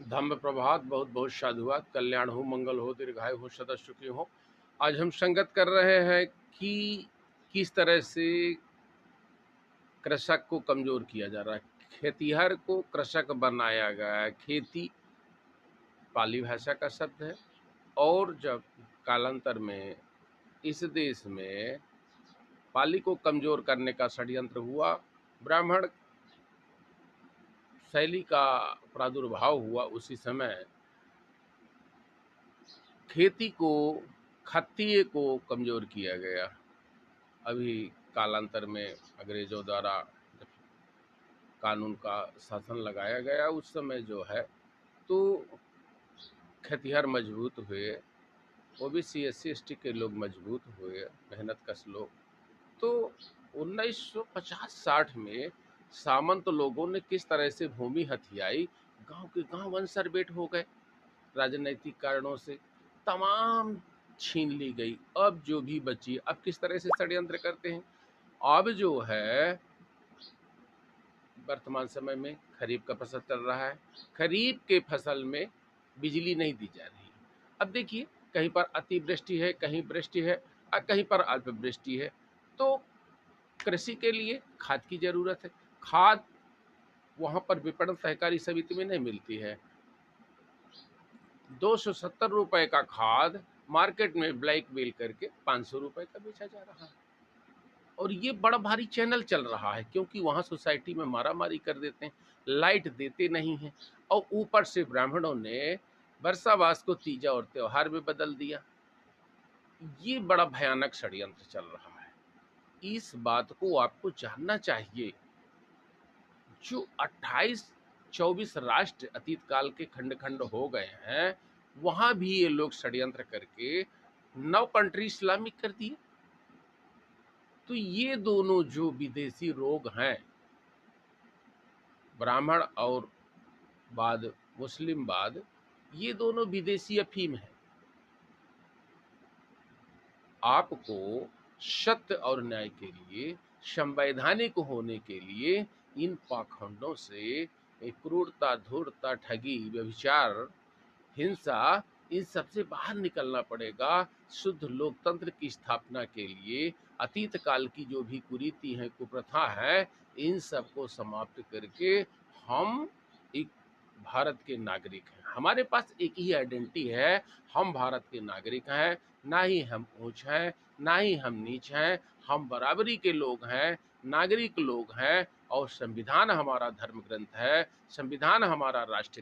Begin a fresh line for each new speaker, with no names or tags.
धम्म प्रभात, बहुत बहुत साधुवाद, कल्याण हो, मंगल हो, दीर्घायु हो, सदा सुखी हो। आज हम संगत कर रहे हैं कि किस तरह से कृषक को कमजोर किया जा रहा है। खेतीहर को कृषक बनाया गया है। खेती पाली भाषा का शब्द है और जब कालांतर में इस देश में पाली को कमजोर करने का षड्यंत्र हुआ, ब्राह्मण शैली का प्रादुर्भाव हुआ, उसी समय खेती को, खत्तीय को कमजोर किया गया। अभी कालांतर में अंग्रेजों द्वारा जब कानून का शासन लगाया गया, उस समय जो है तो खेतिहर मजबूत हुए, ओबीसी SC ST के लोग मजबूत हुए, मेहनतकश लोग। तो 1950-60 में सामंत लोगों ने किस तरह से भूमि हथियाई, गांव के गांव अनसरबेट हो गए। राजनीतिक कारणों से तमाम छीन ली गई। अब जो भी बची, अब किस तरह से षड्यंत्र करते हैं। अब जो है वर्तमान समय में खरीफ का फसल चल रहा है, खरीफ के फसल में बिजली नहीं दी जा रही। अब देखिए, कहीं पर अतिवृष्टि है, कहीं वृष्टि है और कहीं पर अल्प वृष्टि है। तो कृषि के लिए खाद की जरूरत है। खाद वहां पर विपणन सहकारी समिति में नहीं मिलती है। 270 रुपए का खाद मार्केट में ब्लैक मेल करके 500 रुपए का बेचा जा रहा है। और ये बड़ा भारी चैनल चल रहा है, क्योंकि वहां सोसाइटी में मारामारी कर देते हैं, लाइट देते नहीं हैं। और ऊपर से ब्राह्मणों ने वर्षावास को तीजा और त्योहार में बदल दिया। ये बड़ा भयानक षड्यंत्र चल रहा है। इस बात को आपको जानना चाहिए। जो 28-24 राष्ट्र अतीत काल के खंड खंड हो गए हैं, वहां भी ये लोग षड्यंत्र करके 9 कंट्री इस्लामिक कर दिए। तो ये दोनों जो विदेशी रोग हैं, ब्राह्मण और बाद मुस्लिमवाद, ये दोनों विदेशी अफीम है। आपको सत्य और न्याय के लिए, संवैधानिक होने के लिए इन पाखंडों से, क्रूरता, धूर्तता, ठगी, व्यभिचार, हिंसा, इन सबसे बाहर निकलना पड़ेगा। शुद्ध लोकतंत्र की स्थापना के लिए अतीत काल की जो भी कुरीति है, कुप्रथा है, इन सबको समाप्त करके हम एक भारत के नागरिक हैं। हमारे पास एक ही आइडेंटिटी है, हम भारत के नागरिक हैं। ना ही हम ऊंच हैं, ना ही हम नीच हैं। हम बराबरी के लोग हैं, नागरिक लोग हैं। और संविधान हमारा धर्म ग्रंथ है, संविधान हमारा राष्ट्र